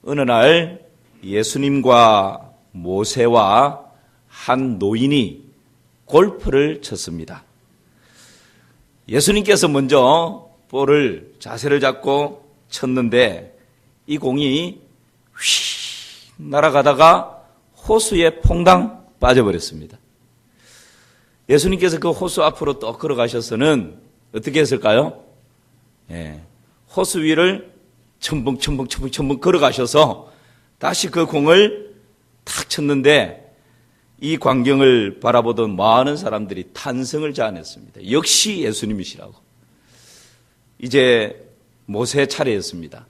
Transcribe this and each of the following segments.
어느 날 예수님과 모세와 한 노인이 골프를 쳤습니다. 예수님께서 먼저 볼을 자세를 잡고 쳤는데 이 공이 휘 날아가다가 호수에 퐁당 빠져버렸습니다. 예수님께서 그 호수 앞으로 또 걸어가셔서는 어떻게 했을까요? 호수 위를 첨벙 걸어가셔서 다시 그 공을 탁 쳤는데 이 광경을 바라보던 많은 사람들이 탄성을 자아냈습니다. 역시 예수님이시라고. 이제 모세 차례였습니다.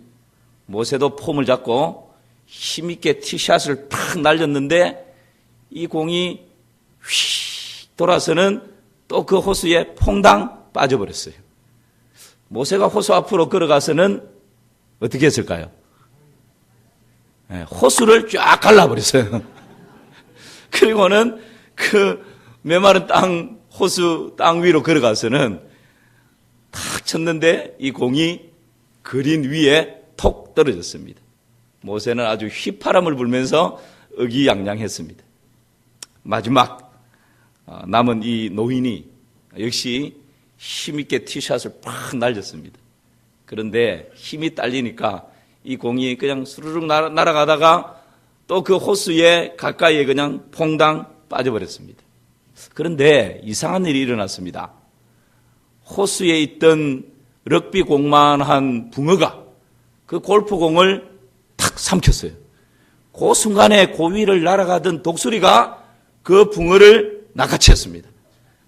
모세도 폼을 잡고 힘있게 티샷을 탁 날렸는데 이 공이 휘 돌아서는 또 그 호수에 퐁당 빠져버렸어요. 모세가 호수 앞으로 걸어가서는 어떻게 했을까요? 호수를 쫙 갈라버렸어요. 그리고는 그 메마른 호수 땅 위로 걸어가서는 탁 쳤는데 이 공이 그린 위에 톡 떨어졌습니다. 모세는 아주 휘파람을 불면서 의기양양했습니다. 마지막 남은 이 노인이 역시 힘있게 티샷을 팍 날렸습니다. 그런데 힘이 딸리니까 이 공이 그냥 수르륵 날아가다가 또 그 호수에 가까이에 그냥 퐁당 빠져버렸습니다. 그런데 이상한 일이 일어났습니다. 호수에 있던 럭비 공만한 붕어가 그 골프공을 탁 삼켰어요. 그 순간에 그 위를 날아가던 독수리가 그 붕어를 낚아챘습니다.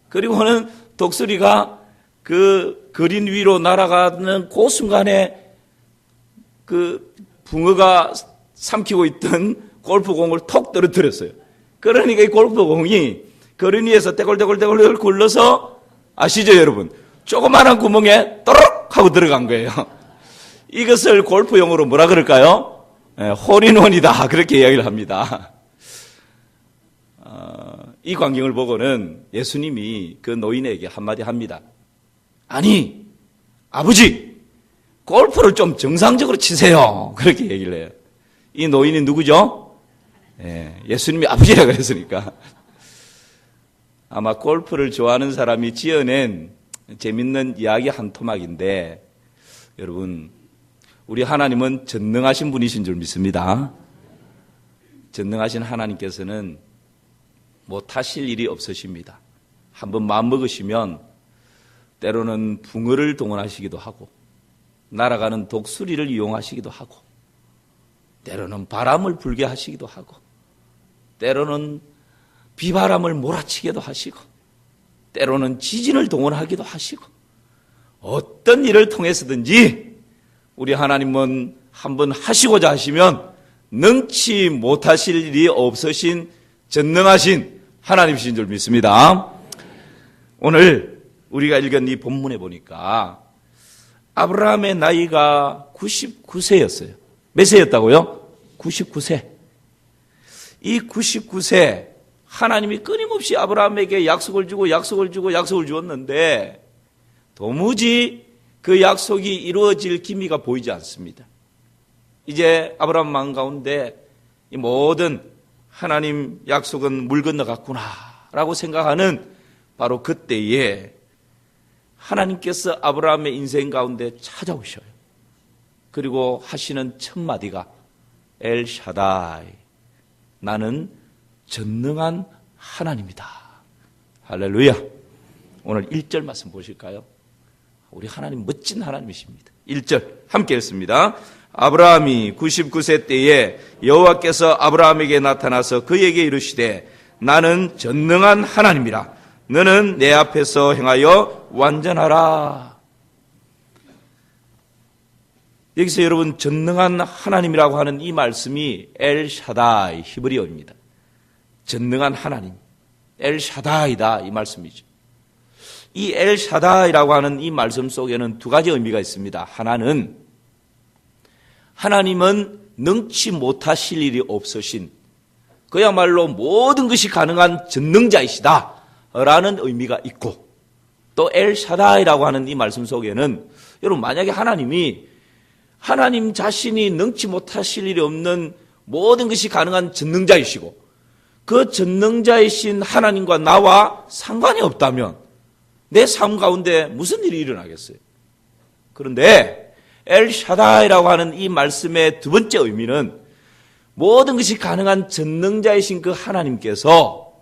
그리고는 독수리가 그 그린 위로 날아가는 그 순간에 그 붕어가 삼키고 있던 골프공을 톡 떨어뜨렸어요. 그러니까 이 골프공이 그린 위에서 떼굴떼굴 굴러서 아시죠 여러분? 조그마한 구멍에 또록 하고 들어간 거예요. 이것을 골프용어로 뭐라 그럴까요? 홀인원이다 그렇게 이야기를 합니다. 이 광경을 보고는 예수님이 그 노인에게 한마디 합니다. 아니 아버지 골프를 좀 정상적으로 치세요. 그렇게 얘기를 해요. 이 노인이 누구죠? 예수님이 아버지라 그랬으니까. 아마 골프를 좋아하는 사람이 지어낸 재밌는 이야기 한 토막인데 여러분 우리 하나님은 전능하신 분이신 줄 믿습니다. 전능하신 하나님께서는 못하실 일이 없으십니다. 한번 마음먹으시면 때로는 붕어를 동원하시기도 하고 날아가는 독수리를 이용하시기도 하고 때로는 바람을 불게 하시기도 하고 때로는 비바람을 몰아치기도 하시고 때로는 지진을 동원하기도 하시고 어떤 일을 통해서든지 우리 하나님은 한번 하시고자 하시면 능치 못하실 일이 없으신 전능하신 하나님이신 줄 믿습니다. 오늘 우리가 읽은 이 본문에 보니까 아브라함의 나이가 99세였어요. 몇 세였다고요? 99세. 이 99세 하나님이 끊임없이 아브라함에게 약속을 주었는데 도무지 그 약속이 이루어질 기미가 보이지 않습니다. 이제 아브라함 마음 가운데 이 모든 하나님 약속은 물 건너갔구나라고 생각하는 바로 그때에 하나님께서 아브라함의 인생 가운데 찾아오셔요. 그리고 하시는 첫 마디가 엘샤다이, 나는 전능한 하나님이다. 할렐루야. 오늘 1절 말씀 보실까요? 우리 하나님 멋진 하나님이십니다. 1절 함께 읽습니다. 아브라함이 99세 때에 여호와께서 아브라함에게 나타나서 그에게 이르시되 나는 전능한 하나님이라. 너는 내 앞에서 행하여 완전하라. 여기서 여러분 전능한 하나님이라고 하는 이 말씀이 엘샤다이 히브리어입니다. 전능한 하나님, 엘샤다이다 이 말씀이죠. 이 엘샤다이라고 하는 이 말씀 속에는 두 가지 의미가 있습니다. 하나는 하나님은 능치 못하실 일이 없으신 그야말로 모든 것이 가능한 전능자이시다 라는 의미가 있고 또 엘샤다이라고 하는 이 말씀 속에는 여러분 만약에 하나님이 하나님 자신이 능치 못하실 일이 없는 모든 것이 가능한 전능자이시고 그 전능자이신 하나님과 나와 상관이 없다면 내 삶 가운데 무슨 일이 일어나겠어요? 그런데 엘샤다이라고 하는 이 말씀의 두 번째 의미는 모든 것이 가능한 전능자이신 그 하나님께서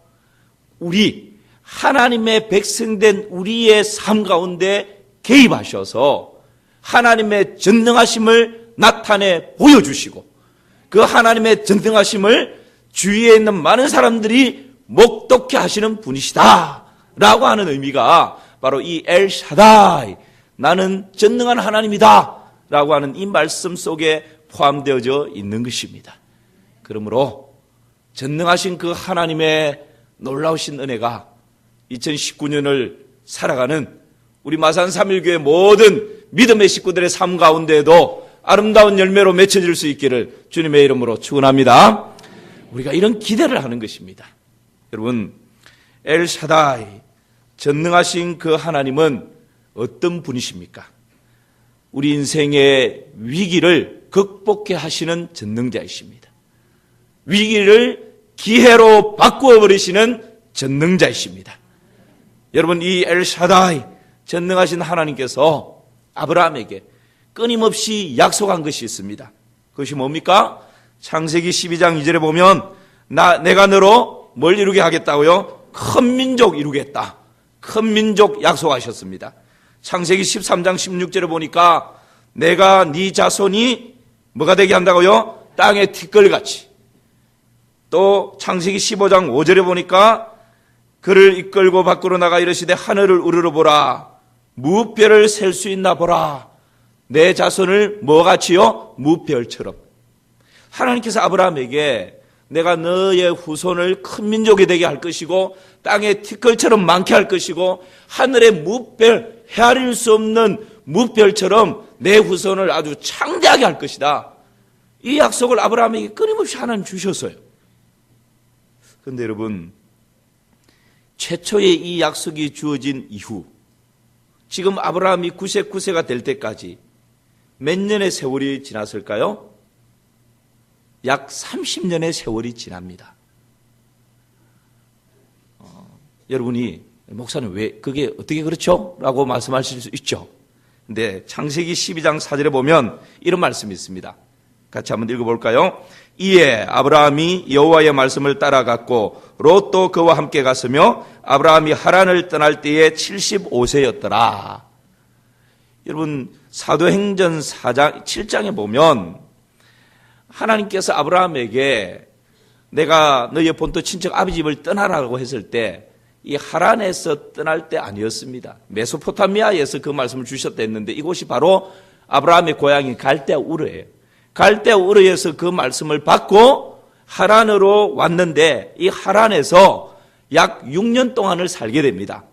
우리 하나님의 백성된 우리의 삶 가운데 개입하셔서 하나님의 전능하심을 나타내 보여주시고 그 하나님의 전능하심을 주위에 있는 많은 사람들이 목독해 하시는 분이시다 라고 하는 의미가 바로 이 엘샤다이, 나는 전능한 하나님이다 라고 하는 이 말씀 속에 포함되어져 있는 것입니다. 그러므로 전능하신 그 하나님의 놀라우신 은혜가 2019년을 살아가는 우리 마산 삼일교회 모든 믿음의 식구들의 삶 가운데에도 아름다운 열매로 맺혀질 수 있기를 주님의 이름으로 축원합니다. 우리가 이런 기대를 하는 것입니다. 여러분, 엘샤다이, 전능하신 그 하나님은 어떤 분이십니까? 우리 인생의 위기를 극복해 하시는 전능자이십니다. 위기를 기회로 바꾸어 버리시는 전능자이십니다. 여러분, 이 엘샤다이, 전능하신 하나님께서 아브라함에게 끊임없이 약속한 것이 있습니다. 그것이 뭡니까? 창세기 12장 2절에 보면 내가 너로 뭘 이루게 하겠다고요? 큰 민족 이루겠다. 큰 민족 약속하셨습니다. 창세기 13장 16절에 보니까 내가 네 자손이 뭐가 되게 한다고요? 땅의 티끌같이. 또 창세기 15장 5절에 보니까 그를 이끌고 밖으로 나가 이르시되 하늘을 우러러보라. 무별을 셀 수 있나 보라. 내 자손을 뭐같이요? 무별처럼. 하나님께서 아브라함에게 내가 너의 후손을 큰 민족이 되게 할 것이고 땅의 티끌처럼 많게 할 것이고 하늘의 무별, 헤아릴 수 없는 무별처럼 내 후손을 아주 창대하게 할 것이다. 이 약속을 아브라함에게 끊임없이 하나님 주셨어요. 그런데 여러분, 최초의 이 약속이 주어진 이후 지금 아브라함이 99세가 될 때까지 몇 년의 세월이 지났을까요? 약 30년의 세월이 지납니다. 여러분이 목사님 왜 그게 어떻게 그렇죠? 라고 말씀하실 수 있죠. 근데 창세기 12장 4절에 보면 이런 말씀이 있습니다. 같이 한번 읽어볼까요? 이에 아브라함이 여호와의 말씀을 따라갔고 롯도 그와 함께 갔으며 아브라함이 하란을 떠날 때에 75세였더라. 여러분, 사도행전 4장 7장에 보면 하나님께서 아브라함에게 내가 너의 본토 친척 아비 집을 떠나라고 했을 때 이 하란에서 떠날 때 아니었습니다. 메소포타미아에서 그 말씀을 주셨다 했는데 이곳이 바로 아브라함의 고향인 갈대우르예요. 갈대우르에서 그 말씀을 받고 하란으로 왔는데 이 하란에서 약 6년 동안을 살게 됩니다.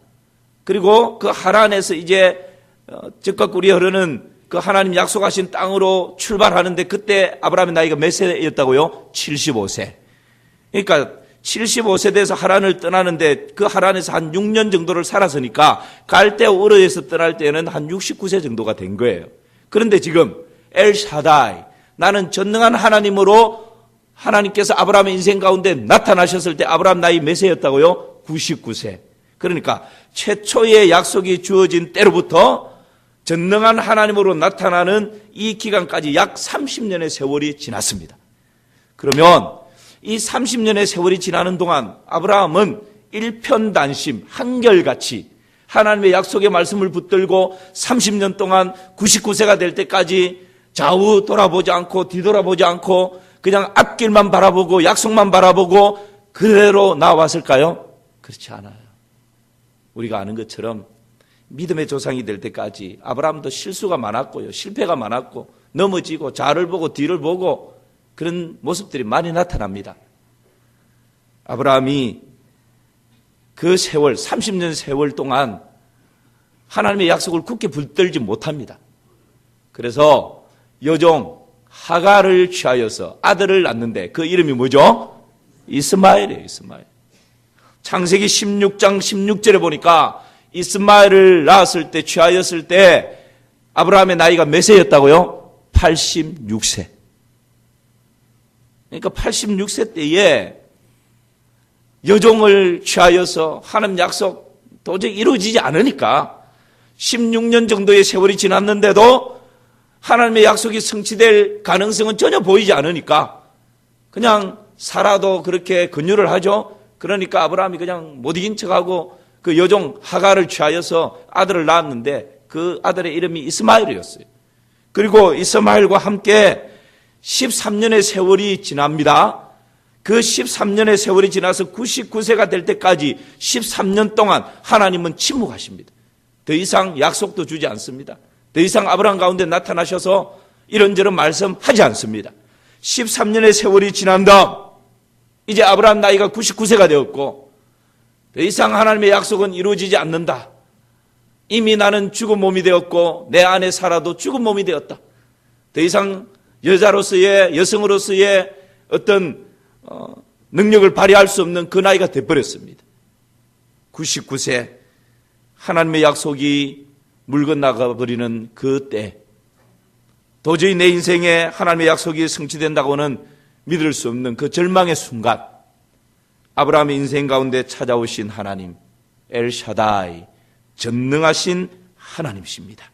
그리고 그 하란에서 이제 즉각 꿀이 흐르는 그 하나님 약속하신 땅으로 출발하는데 그때 아브라함의 나이가 몇 세였다고요? 75세. 그러니까 75세 돼서 하란을 떠나는데 그 하란에서 한 6년 정도를 살았으니까 갈대우르에서 떠날 때는 한 69세 정도가 된 거예요. 그런데 지금 엘샤다이, 나는 전능한 하나님으로 하나님께서 아브라함의 인생 가운데 나타나셨을 때 아브라함 나이 몇 세였다고요? 99세. 그러니까 최초의 약속이 주어진 때로부터 전능한 하나님으로 나타나는 이 기간까지 약 30년의 세월이 지났습니다. 그러면 이 30년의 세월이 지나는 동안 아브라함은 일편단심, 한결같이 하나님의 약속의 말씀을 붙들고 30년 동안 99세가 될 때까지 좌우 돌아보지 않고 뒤돌아보지 않고 그냥 앞길만 바라보고 약속만 바라보고 그대로 나왔을까요? 그렇지 않아요. 우리가 아는 것처럼 믿음의 조상이 될 때까지 아브라함도 실수가 많았고요. 실패가 많았고 넘어지고 좌를 보고 뒤를 보고 그런 모습들이 많이 나타납니다. 아브라함이 그 세월, 30년 세월 동안 하나님의 약속을 굳게 붙들지 못합니다. 그래서 여종 하갈을 취하여서 아들을 낳는데 그 이름이 뭐죠? 이스마엘이에요. 이스마엘. 창세기 16장 16절에 보니까 이스마엘을 낳았을 때 취하였을 때 아브라함의 나이가 몇 세였다고요? 86세. 그러니까 86세 때에 여종을 취하여서 하나님 약속 도저히 이루어지지 않으니까 16년 정도의 세월이 지났는데도 하나님의 약속이 성취될 가능성은 전혀 보이지 않으니까 그냥 사라도 그렇게 근유를 하죠. 그러니까 아브라함이 그냥 못 이긴 척하고 그 여종 하가를 취하여서 아들을 낳았는데 그 아들의 이름이 이스마엘이었어요. 그리고 이스마엘과 함께 13년의 세월이 지납니다. 그 13년의 세월이 지나서 99세가 될 때까지 13년 동안 하나님은 침묵하십니다. 더 이상 약속도 주지 않습니다. 더 이상 아브라함 가운데 나타나셔서 이런저런 말씀하지 않습니다. 13년의 세월이 지난 다음 이제 아브라함 나이가 99세가 되었고 더 이상 하나님의 약속은 이루어지지 않는다. 이미 나는 죽은 몸이 되었고 내 안에 살아도 죽은 몸이 되었다. 더 이상 여성으로서의 어떤 능력을 발휘할 수 없는 그 나이가 돼버렸습니다. 99세 하나님의 약속이 물 건너가 버리는 그 때 도저히 내 인생에 하나님의 약속이 성취된다고는 믿을 수 없는 그 절망의 순간 아브라함의 인생 가운데 찾아오신 하나님 엘샤다이 전능하신 하나님이십니다.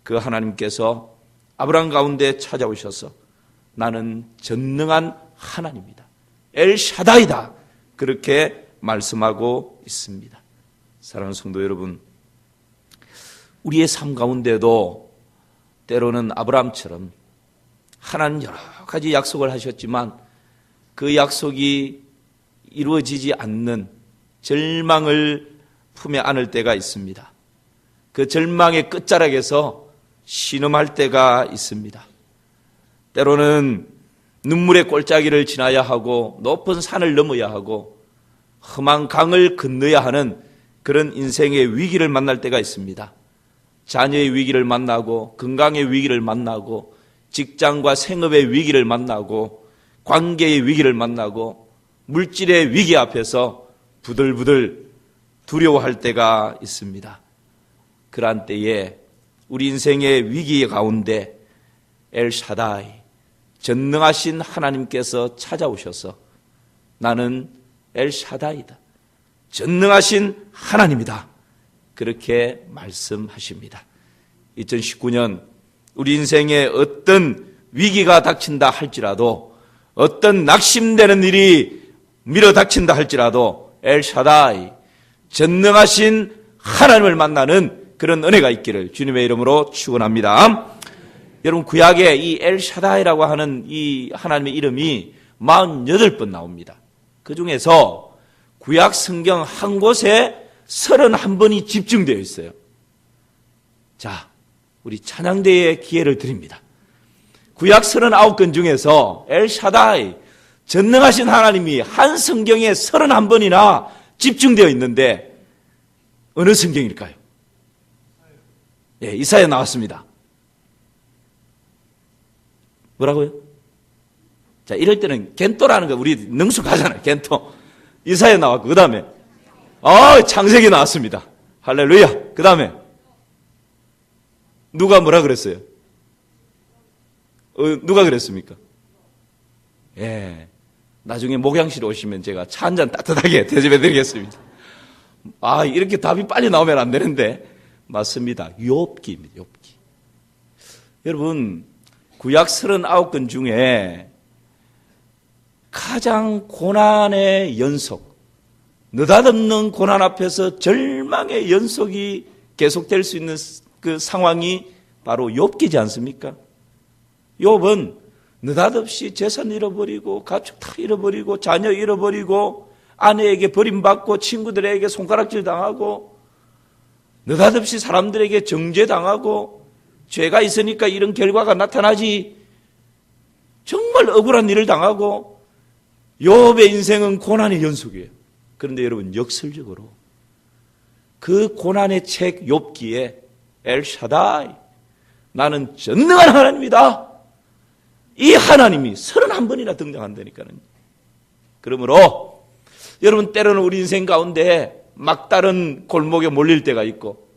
그 하나님께서 아브라함 가운데 찾아오셔서 나는 전능한 하나님이다. 엘샤다이다. 그렇게 말씀하고 있습니다. 사랑하는 성도 여러분, 우리의 삶 가운데도 때로는 아브라함처럼 하나님 여러 가지 약속을 하셨지만 그 약속이 이루어지지 않는 절망을 품에 안을 때가 있습니다. 그 절망의 끝자락에서 신음할 때가 있습니다. 때로는 눈물의 골짜기를 지나야 하고 높은 산을 넘어야 하고 험한 강을 건너야 하는 그런 인생의 위기를 만날 때가 있습니다. 자녀의 위기를 만나고 건강의 위기를 만나고 직장과 생업의 위기를 만나고 관계의 위기를 만나고 물질의 위기 앞에서 부들부들 두려워할 때가 있습니다. 그러한 때에 우리 인생의 위기 가운데 엘샤다이 전능하신 하나님께서 찾아오셔서 나는 엘샤다이다. 전능하신 하나님이다. 그렇게 말씀하십니다. 2019년 우리 인생에 어떤 위기가 닥친다 할지라도 어떤 낙심되는 일이 밀어닥친다 할지라도 엘샤다이 전능하신 하나님을 만나는 그런 은혜가 있기를 주님의 이름으로 축원합니다. 여러분 구약에 이 엘샤다이라고 하는 이 하나님의 이름이 48번 나옵니다. 그 중에서 구약 성경 한 곳에 31번이 집중되어 있어요. 자, 우리 찬양대의 기회를 드립니다. 구약 39권 중에서 엘샤다이 전능하신 하나님이 한 성경에 31번이나 집중되어 있는데 어느 성경일까요? 예, 이사야 나왔습니다. 뭐라고요? 자, 이럴 때는 겐토라는 거 우리 능숙하잖아요. 겐토. 이사야 나왔고 그 다음에 창세기 나왔습니다. 할렐루야. 그 다음에 누가 뭐라 그랬어요? 누가 그랬습니까? 예. 나중에 목양실 오시면 제가 차 한 잔 따뜻하게 대접해 드리겠습니다. 이렇게 답이 빨리 나오면 안 되는데. 맞습니다. 욥기입니다. 욥기. 여러분, 구약 39권 중에 가장 고난의 연속, 느닷없는 고난 앞에서 절망의 연속이 계속될 수 있는 그 상황이 바로 욥기지 않습니까? 욥은 느닷없이 재산 잃어버리고 가축 다 잃어버리고 자녀 잃어버리고 아내에게 버림받고 친구들에게 손가락질 당하고 느닷없이 사람들에게 정죄당하고 죄가 있으니까 이런 결과가 나타나지 정말 억울한 일을 당하고 욥의 인생은 고난의 연속이에요. 그런데 여러분 역설적으로 그 고난의 책 욥기에 엘샤다이 나는 전능한 하나님이다. 이 하나님이 31번이나 등장한다니까요. 그러므로 여러분 때로는 우리 인생 가운데 막다른 골목에 몰릴 때가 있고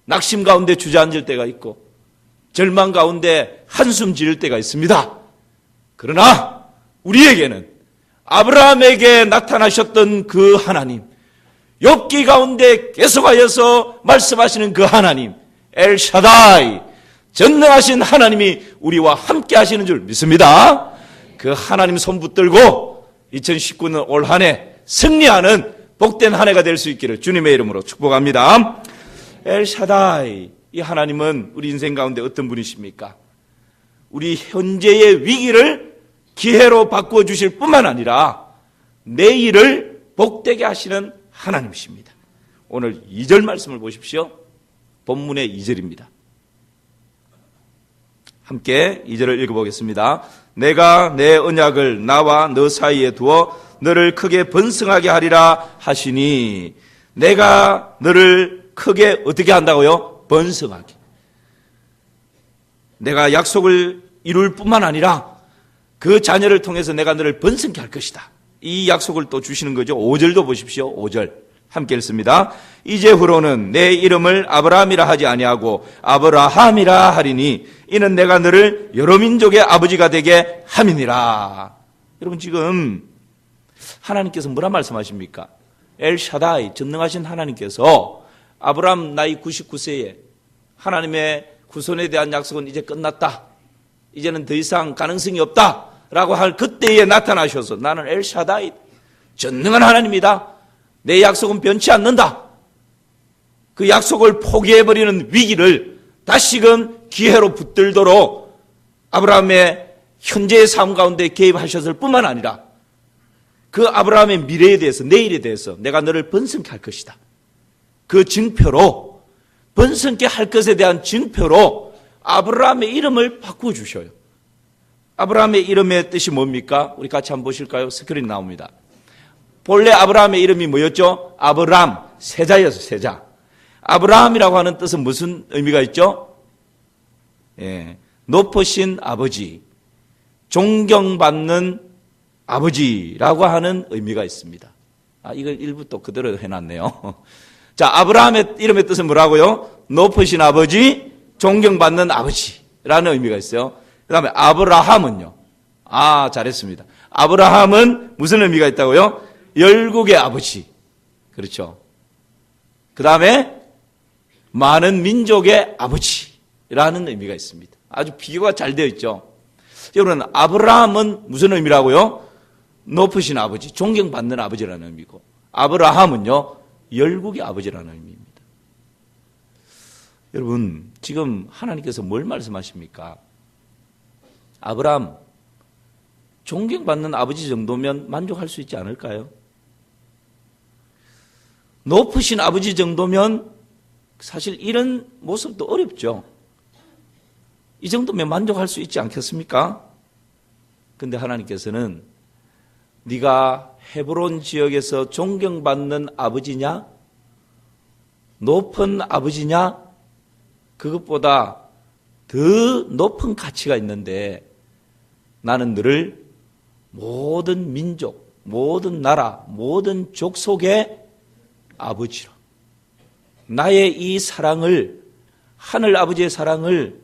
낙심 가운데 주저앉을 때가 있고 절망 가운데 한숨 지을 때가 있습니다. 그러나 우리에게는 아브라함에게 나타나셨던 그 하나님, 욥기 가운데 계속하여서 말씀하시는 그 하나님, 엘샤다이, 전능하신 하나님이 우리와 함께 하시는 줄 믿습니다. 그 하나님 손 붙들고 2019년 올 한 해 승리하는 복된 한 해가 될 수 있기를 주님의 이름으로 축복합니다. 엘샤다이, 이 하나님은 우리 인생 가운데 어떤 분이십니까? 우리 현재의 위기를 기회로 바꾸어 주실 뿐만 아니라 내일을 복되게 하시는 하나님이십니다. 오늘 2절 말씀을 보십시오. 본문의 2절입니다. 함께 2절을 읽어보겠습니다. 내가 내 언약을 나와 너 사이에 두어 너를 크게 번성하게 하리라 하시니, 내가 너를 크게 어떻게 한다고요? 번성하게. 내가 약속을 이룰 뿐만 아니라 그 자녀를 통해서 내가 너를 번성케 할 것이다. 이 약속을 또 주시는 거죠. 5절도 보십시오. 5절 함께 읽습니다. 이제후로는 내 이름을 아브라함이라 하지 아니하고 아브라함이라 하리니 이는 내가 너를 여러 민족의 아버지가 되게 함이니라. 여러분, 지금 하나님께서 뭐라 말씀하십니까? 엘샤다이, 전능하신 하나님께서 아브라함 나이 99세에 하나님의 구손에 대한 약속은 이제 끝났다, 이제는 더 이상 가능성이 없다 라고 할 그때에 나타나셔서 나는 엘샤다이, 전능한 하나님이다, 내 약속은 변치 않는다, 그 약속을 포기해버리는 위기를 다시금 기회로 붙들도록 아브라함의 현재의 삶 가운데 개입하셨을 뿐만 아니라 그 아브라함의 미래에 대해서, 내일에 대해서 내가 너를 번성케 할 것이다, 그 증표로, 번성케 할 것에 대한 증표로 아브라함의 이름을 바꾸어 주셔요. 아브라함의 이름의 뜻이 뭡니까? 우리 같이 한번 보실까요? 스크린 나옵니다. 본래 아브라함의 이름이 뭐였죠? 아브람, 세자였어요. 세자. 아브라함이라고 하는 뜻은 무슨 의미가 있죠? 예, 높으신 아버지, 존경받는 아버지라고 하는 의미가 있습니다. 이걸 일부 또 그대로 해놨네요. 자, 아브라함의 이름의 뜻은 뭐라고요? 높으신 아버지, 존경받는 아버지라는 의미가 있어요. 그 다음에 아브라함은요? 잘했습니다. 아브라함은 무슨 의미가 있다고요? 열국의 아버지. 그렇죠. 그 다음에 많은 민족의 아버지라는 의미가 있습니다. 아주 비교가 잘 되어 있죠. 여러분, 아브라함은 무슨 의미라고요? 높으신 아버지, 존경받는 아버지라는 의미고, 아브라함은요, 열국의 아버지라는 의미입니다. 여러분, 지금 하나님께서 뭘 말씀하십니까? 아브라함, 존경받는 아버지 정도면 만족할 수 있지 않을까요? 높으신 아버지 정도면 사실 이런 모습도 어렵죠. 이 정도면 만족할 수 있지 않겠습니까? 근데 하나님께서는 네가 헤브론 지역에서 존경받는 아버지냐? 높은 아버지냐? 그것보다 더 높은 가치가 있는데 나는 너를 모든 민족, 모든 나라, 모든 족속의 아버지로, 나의 이 사랑을, 하늘 아버지의 사랑을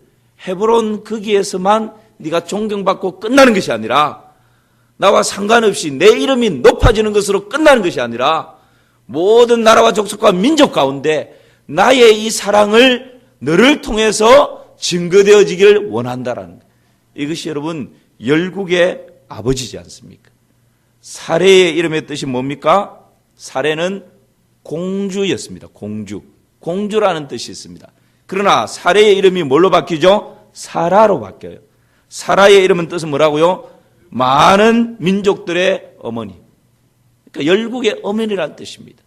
헤브론 거기에서만 네가 존경받고 끝나는 것이 아니라, 나와 상관없이 내 이름이 높아지는 것으로 끝나는 것이 아니라 모든 나라와 족속과 민족 가운데 나의 이 사랑을 너를 통해서 증거되어지기를 원한다라는 거예요. 이것이 여러분 열국의 아버지지 않습니까? 사레의 이름의 뜻이 뭡니까? 사레는 공주였습니다. 공주. 공주라는 뜻이 있습니다. 그러나 사레의 이름이 뭘로 바뀌죠? 사라로 바뀌어요. 사라의 이름은 뜻은 뭐라고요? 많은 민족들의 어머니. 그러니까 열국의 어머니라는 뜻입니다.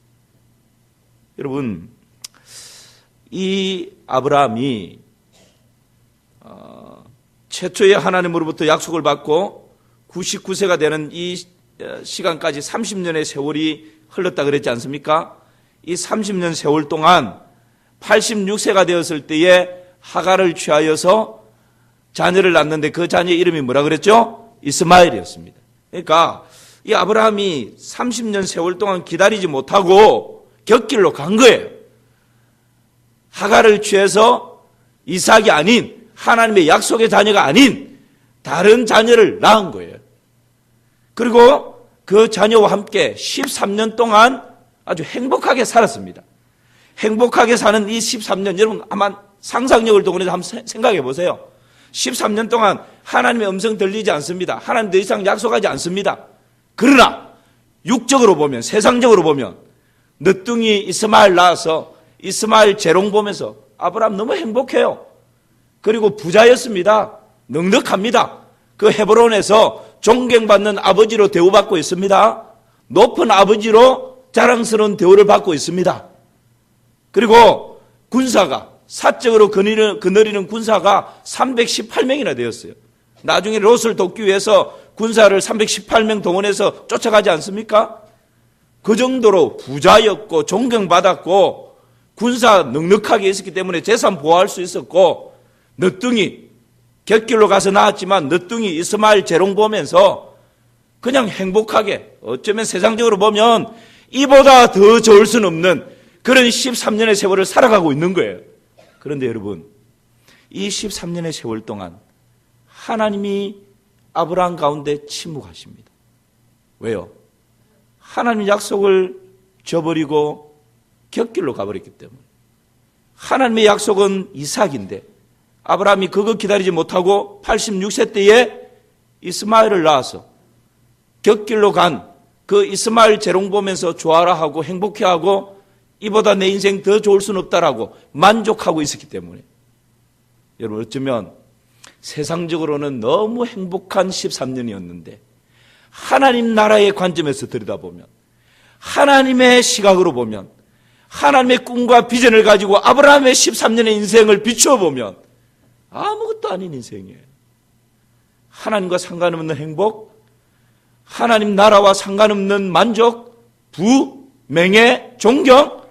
여러분, 이 아브라함이 최초의 하나님으로부터 약속을 받고 99세가 되는 이 시간까지 30년의 세월이 흘렀다 그랬지 않습니까? 이 30년 세월 동안 86세가 되었을 때에 하갈을 취하여서 자녀를 낳는데 그 자녀의 이름이 뭐라 그랬죠? 이스마엘이었습니다. 그러니까 이 아브라함이 30년 세월 동안 기다리지 못하고 곁길로 간 거예요. 하갈을 취해서 이삭이 아닌 하나님의 약속의 자녀가 아닌 다른 자녀를 낳은 거예요. 그리고 그 자녀와 함께 13년 동안 아주 행복하게 살았습니다. 행복하게 사는 이 13년, 여러분 아마 상상력을 동원해서 한번 생각해 보세요. 13년 동안 하나님의 음성 들리지 않습니다. 하나님 더 이상 약속하지 않습니다. 그러나 육적으로 보면, 세상적으로 보면 늦둥이 이스마엘 낳아서 이스마엘 재롱 보면서 아브라함 너무 행복해요. 그리고 부자였습니다. 넉넉합니다. 그 헤브론에서 존경받는 아버지로 대우받고 있습니다. 높은 아버지로 자랑스러운 대우를 받고 있습니다. 그리고 군사가, 사적으로 거느리는 군사가 318명이나 되었어요. 나중에 롯을 돕기 위해서 군사를 318명 동원해서 쫓아가지 않습니까? 그 정도로 부자였고 존경받았고 군사 넉넉하게 있었기 때문에 재산 보호할 수 있었고, 늦둥이 곁길로 가서 낳았지만 늦둥이 이스마엘 재롱 보면서 그냥 행복하게, 어쩌면 세상적으로 보면 이보다 더 좋을 수는 없는 그런 13년의 세월을 살아가고 있는 거예요. 그런데 여러분, 이 13년의 세월 동안 하나님이 아브라함 가운데 침묵하십니다. 왜요? 하나님 약속을 저버리고 곁길로 가버렸기 때문에. 하나님의 약속은 이삭인데 아브라함이 그거 기다리지 못하고 86세 때에 이스마엘을 낳아서 곁길로 간 그 이스마엘 재롱 보면서 좋아라하고 행복해하고 이보다 내 인생 더 좋을 수는 없다라고 만족하고 있었기 때문에. 여러분 어쩌면 세상적으로는 너무 행복한 13년이었는데 하나님 나라의 관점에서 들여다보면, 하나님의 시각으로 보면, 하나님의 꿈과 비전을 가지고 아브라함의 13년의 인생을 비추어 보면 아무것도 아닌 인생이에요. 하나님과 상관없는 행복, 하나님 나라와 상관없는 만족, 부, 명예, 존경,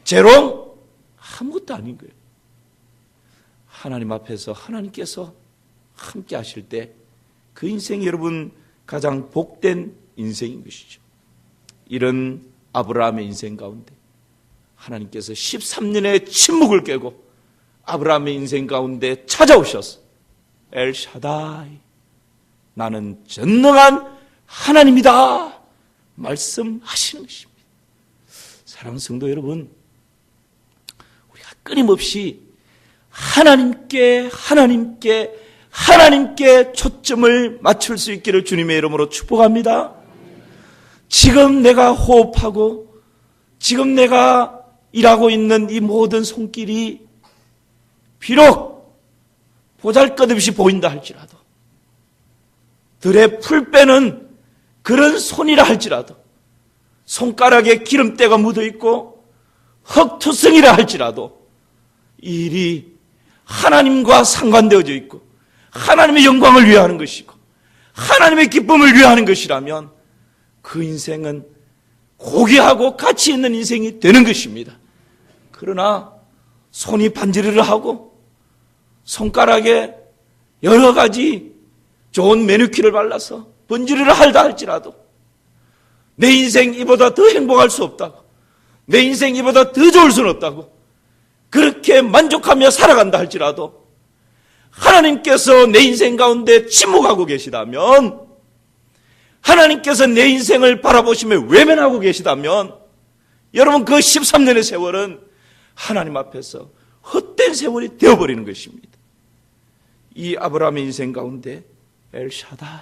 재롱, 아무것도 아닌 거예요. 하나님 앞에서 하나님께서 함께 하실 때 그 인생이 여러분 가장 복된 인생인 것이죠. 이런 아브라함의 인생 가운데 하나님께서 13년의 침묵을 깨고 아브라함의 인생 가운데 찾아오셔서 엘샤다이, 나는 전능한 하나님이다 말씀하시는 것입니다. 사랑하는 성도 여러분, 우리가 끊임없이 하나님께 초점을 맞출 수 있기를 주님의 이름으로 축복합니다. 지금 내가 호흡하고 지금 내가 일하고 있는 이 모든 손길이 비록 보잘것없이 보인다 할지라도, 들에 풀 빼는 그런 손이라 할지라도, 손가락에 기름때가 묻어있고 흙투성이라 할지라도 이 일이 하나님과 상관되어져 있고 하나님의 영광을 위하는 것이고 하나님의 기쁨을 위하는 것이라면 그 인생은 고귀하고 가치 있는 인생이 되는 것입니다. 그러나 손이 반지르르하고 손가락에 여러 가지 좋은 매니큐어를 발라서 번지르르 할다 할지라도 내 인생 이보다 더 행복할 수 없다고, 내 인생 이보다 더 좋을 수는 없다고 그렇게 만족하며 살아간다 할지라도 하나님께서 내 인생 가운데 침묵하고 계시다면, 하나님께서 내 인생을 바라보시며 외면하고 계시다면 여러분 그 13년의 세월은 하나님 앞에서 헛된 세월이 되어버리는 것입니다. 이 아브라함의 인생 가운데 엘샤다이,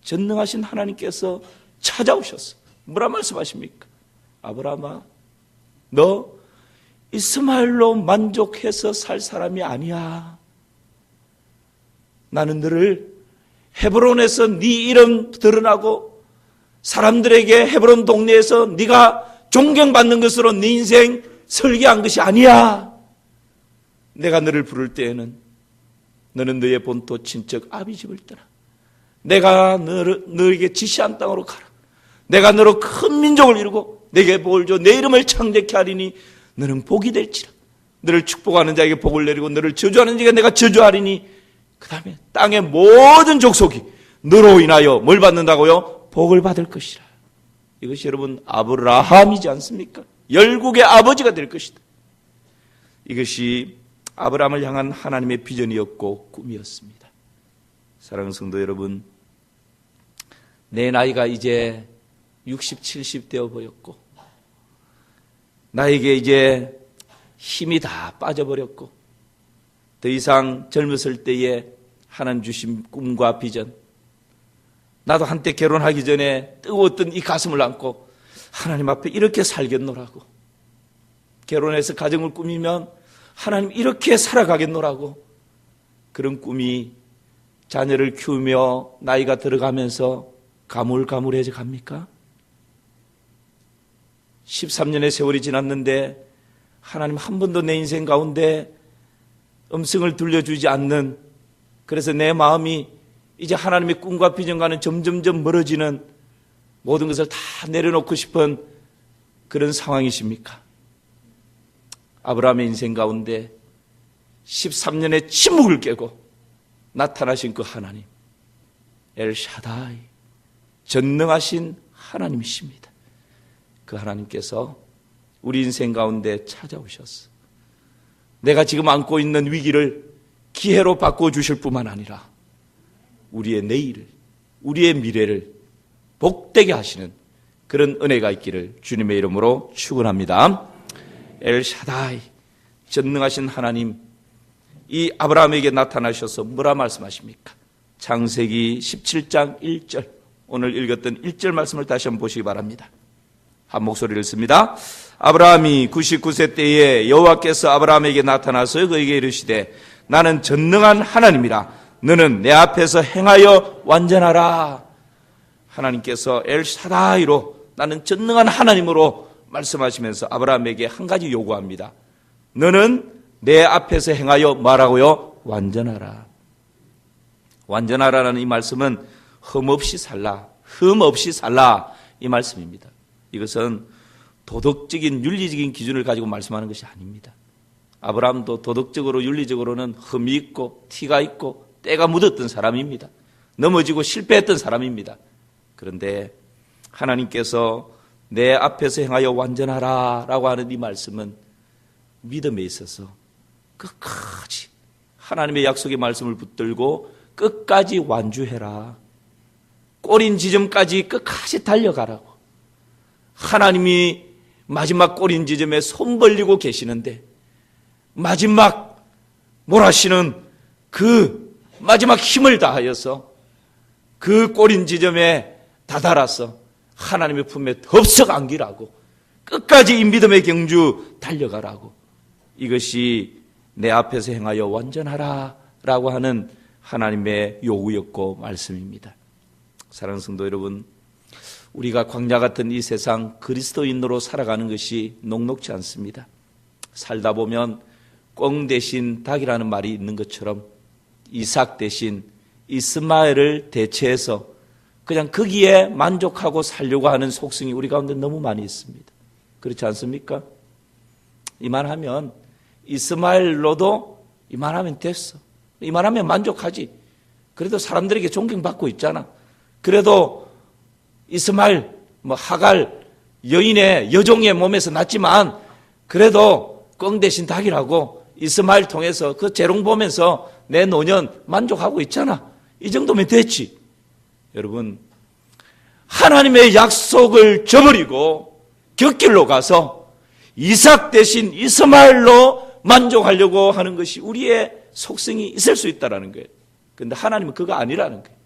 전능하신 하나님께서 찾아오셔서 뭐라 말씀하십니까? 아브라함아, 너 이스마엘로 만족해서 살 사람이 아니야. 나는 너를 헤브론에서 네 이름 드러나고 사람들에게 헤브론 동네에서 네가 존경받는 것으로 네 인생 설계한 것이 아니야. 내가 너를 부를 때에는 너는 너의 본토 친척 아비집을 떠나 내가 너에게 지시한 땅으로 가라. 내가 너로 큰 민족을 이루고 내게 복을 줘 내 이름을 창대케 하리니 너는 복이 될지라. 너를 축복하는 자에게 복을 내리고 너를 저주하는 자에게 내가 저주하리니 그 다음에 땅의 모든 족속이 너로 인하여 뭘 받는다고요? 복을 받을 것이라. 이것이 여러분 아브라함이지 않습니까? 열국의 아버지가 될 것이다. 이것이 아브라함을 향한 하나님의 비전이었고 꿈이었습니다. 사랑하는 성도 여러분, 내 나이가 이제 60, 70 되어 보였고 나에게 이제 힘이 다 빠져버렸고 더 이상 젊었을 때에 하나님 주신 꿈과 비전, 나도 한때 결혼하기 전에 뜨거웠던 이 가슴을 안고 하나님 앞에 이렇게 살겠노라고, 결혼해서 가정을 꾸미면 하나님 이렇게 살아가겠노라고, 그런 꿈이 자녀를 키우며 나이가 들어가면서 가물가물해져 갑니까? 13년의 세월이 지났는데 하나님 한 번도 내 인생 가운데 음성을 들려주지 않는, 그래서 내 마음이 이제 하나님의 꿈과 비전과는 점점점 멀어지는, 모든 것을 다 내려놓고 싶은 그런 상황이십니까? 아브라함의 인생 가운데 13년의 침묵을 깨고 나타나신 그 하나님, 엘샤다이, 전능하신 하나님이십니다. 그 하나님께서 우리 인생 가운데 찾아오셨어. 내가 지금 안고 있는 위기를 기회로 바꿔주실 뿐만 아니라 우리의 내일을, 우리의 미래를 복되게 하시는 그런 은혜가 있기를 주님의 이름으로 축원합니다. 엘샤다이, 전능하신 하나님, 이 아브라함에게 나타나셔서 뭐라 말씀하십니까? 창세기 17장 1절, 오늘 읽었던 1절 말씀을 다시 한번 보시기 바랍니다. 한 목소리를 읽습니다. 아브라함이 99세 때에 여호와께서 아브라함에게 나타나서 그에게 이르시되 나는 전능한 하나님이라, 너는 내 앞에서 행하여 완전하라. 하나님께서 엘샤다이로, 나는 전능한 하나님으로 말씀하시면서 아브라함에게 한 가지 요구합니다. 너는 내 앞에서 행하여 말하고요, 완전하라. 완전하라는 이 말씀은 흠없이 살라, 흠없이 살라, 이 말씀입니다. 이것은 도덕적인 윤리적인 기준을 가지고 말씀하는 것이 아닙니다. 아브라함도 도덕적으로 윤리적으로는 흠이 있고 티가 있고 때가 묻었던 사람입니다. 넘어지고 실패했던 사람입니다. 그런데 하나님께서 내 앞에서 행하여 완전하라 라고 하는 이 말씀은 믿음에 있어서 끝까지 하나님의 약속의 말씀을 붙들고 끝까지 완주해라, 꼬린 지점까지 끝까지 달려가라고. 하나님이 마지막 꼬린 지점에 손 벌리고 계시는데 마지막 몰아쉬는 그 마지막 힘을 다하여서 그 꼬린 지점에 다다라서 하나님의 품에 덥석 안기라고, 끝까지 이 믿음의 경주 달려가라고, 이것이 내 앞에서 행하여 완전하라 라고 하는 하나님의 요구였고 말씀입니다. 사랑하는 성도 여러분, 우리가 광야 같은 이 세상 그리스도인으로 살아가는 것이 녹록지 않습니다. 살다 보면 꿩 대신 닭이라는 말이 있는 것처럼 이삭 대신 이스마엘을 대체해서 그냥 거기에 만족하고 살려고 하는 속성이 우리 가운데 너무 많이 있습니다. 그렇지 않습니까? 이만하면 이스마엘로도 이만하면 됐어, 이만하면 만족하지, 그래도 사람들에게 존경받고 있잖아, 그래도 이스마엘, 하갈, 여인의 여종의 몸에서 났지만 그래도 꿩 대신 닭이라고 이스마엘 통해서 그 재롱 보면서 내 노년 만족하고 있잖아, 이 정도면 됐지. 여러분, 하나님의 약속을 저버리고 곁길로 가서 이삭 대신 이스마엘로 만족하려고 하는 것이 우리의 속성이 있을 수 있다는 거예요. 그런데 하나님은 그거 아니라는 거예요.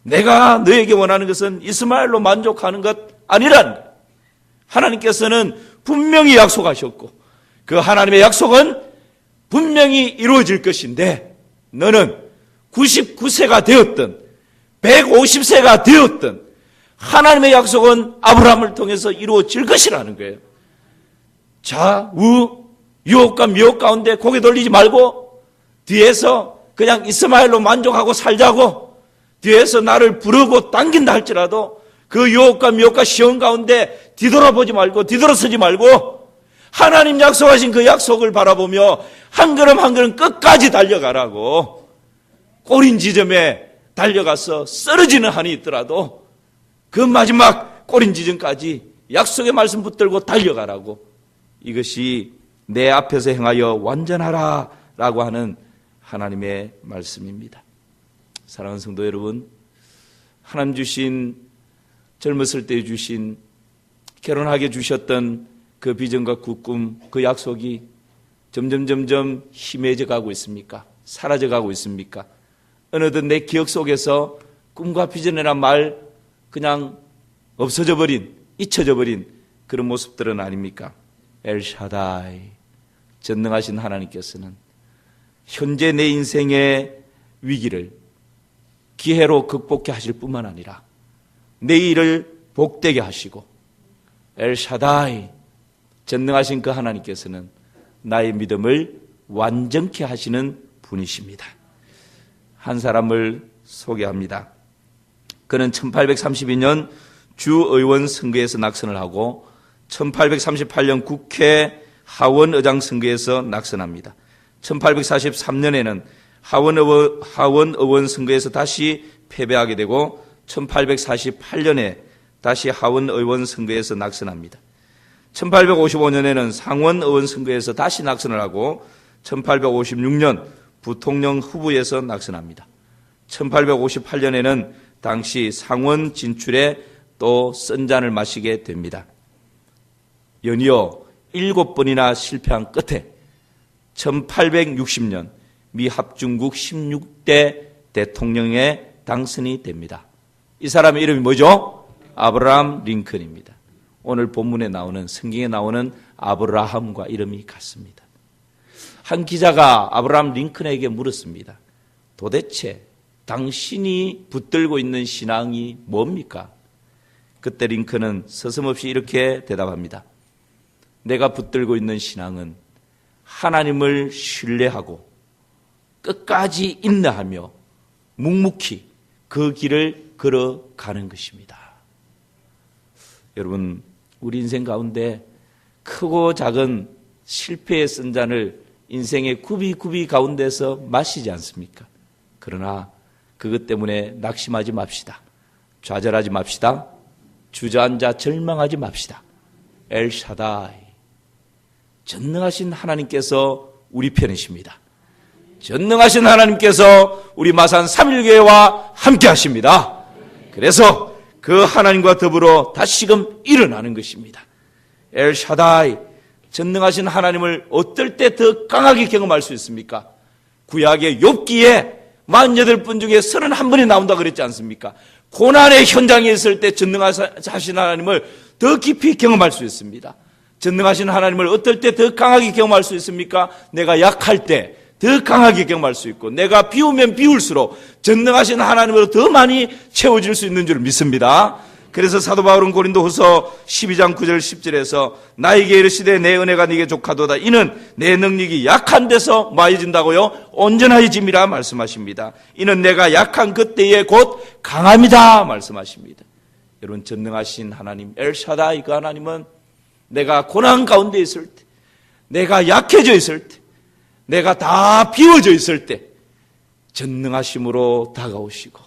내가 너에게 원하는 것은 이스마엘로 만족하는 것 아니라는 거예요. 하나님께서는 분명히 약속하셨고 그 하나님의 약속은 분명히 이루어질 것인데, 너는 99세가 되었든 150세가 되었든 하나님의 약속은 아브라함을 통해서 이루어질 것이라는 거예요. 좌우 유혹과 미혹 가운데 고개 돌리지 말고 뒤에서 그냥 이스마엘로 만족하고 살자고 뒤에서 나를 부르고 당긴다 할지라도 그 유혹과 미혹과 시험 가운데 뒤돌아보지 말고 뒤돌아서지 말고 하나님 약속하신 그 약속을 바라보며 한 걸음 한 걸음 끝까지 달려가라고, 꼬린 지점에 달려가서 쓰러지는 한이 있더라도 그 마지막 꼬린 지점까지 약속의 말씀 붙들고 달려가라고, 이것이 내 앞에서 행하여 완전하라 라고 하는 하나님의 말씀입니다. 사랑하는 성도 여러분, 하나님 주신 젊었을 때 주신 결혼하게 주셨던 그 비전과 그 꿈, 그 약속이 점점 희미해져 가고 있습니까? 사라져 가고 있습니까? 어느덧 내 기억 속에서 꿈과 비전이란 말 그냥 없어져 버린, 잊혀져 버린 그런 모습들은 아닙니까? 엘샤다이, 전능하신 하나님께서는 현재 내 인생의 위기를 기회로 극복해 하실 뿐만 아니라 내일을 복되게 하시고, 엘샤다이, 전능하신 그 하나님께서는 나의 믿음을 완전케 하시는 분이십니다. 한 사람을 소개합니다. 그는 1832년 주의원 선거에서 낙선을 하고 1838년 국회 하원의장 선거에서 낙선합니다. 1843년에는 하원의원 선거에서 다시 패배하게 되고 1848년에 다시 하원의원 선거에서 낙선합니다. 1855년에는 상원의원 선거에서 다시 낙선을 하고 1856년 부통령 후보에서 낙선합니다. 1858년에는 당시 상원 진출에 또 쓴 잔을 마시게 됩니다. 연이어 7번이나 실패한 끝에 1860년 미 합중국 16대 대통령에 당선이 됩니다. 이 사람의 이름이 뭐죠? 아브라함 링컨입니다. 오늘 본문에 나오는, 성경에 나오는 아브라함과 이름이 같습니다. 한 기자가 아브라함 링컨에게 물었습니다. 도대체 당신이 붙들고 있는 신앙이 뭡니까? 그때 링컨은 서슴없이 이렇게 대답합니다. 내가 붙들고 있는 신앙은 하나님을 신뢰하고 끝까지 인내하며 묵묵히 그 길을 걸어가는 것입니다. 여러분, 우리 인생 가운데 크고 작은 실패의 쓴 잔을 인생의 굽이 가운데서 마시지 않습니까? 그러나 그것 때문에 낙심하지 맙시다. 좌절하지 맙시다. 주저앉아 절망하지 맙시다. 엘샤다이, 전능하신 하나님께서 우리 편이십니다. 전능하신 하나님께서 우리 마산 3.1교회와 함께 하십니다. 그래서 그 하나님과 더불어 다시금 일어나는 것입니다. 엘샤다이, 전능하신 하나님을 어떨 때 더 강하게 경험할 수 있습니까? 구약의 욥기에 48분 중에 31번이 나온다 그랬지 않습니까? 고난의 현장에 있을 때 전능하신 하나님을 더 깊이 경험할 수 있습니다. 전능하신 하나님을 어떨 때 더 강하게 경험할 수 있습니까? 내가 약할 때 더 강하게 경험할 수 있고, 내가 비우면 비울수록 전능하신 하나님으로 더 많이 채워질 수 있는 줄 믿습니다. 그래서 사도 바울은 고린도후서 12장 9절 10절에서 나에게 이르시되 내 은혜가 네게 족하도다. 이는 내 능력이 약한 데서 마해진다고요? 온전하여짐이라 말씀하십니다. 이는 내가 약한 그때에 곧 강함이다 말씀하십니다. 여러분, 전능하신 하나님 엘샤다이, 그 하나님은 내가 고난 가운데 있을 때, 내가 약해져 있을 때, 내가 다 비워져 있을 때 전능하심으로 다가오시고,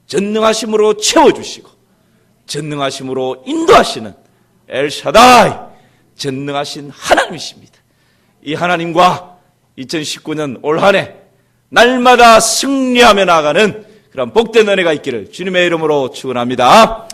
전능하심으로 채워주시고, 전능하심으로 인도하시는 엘샤다이, 전능하신 하나님이십니다. 이 하나님과 2019년 올 한 해 날마다 승리하며 나아가는 그런 복된 은혜가 있기를 주님의 이름으로 축원합니다.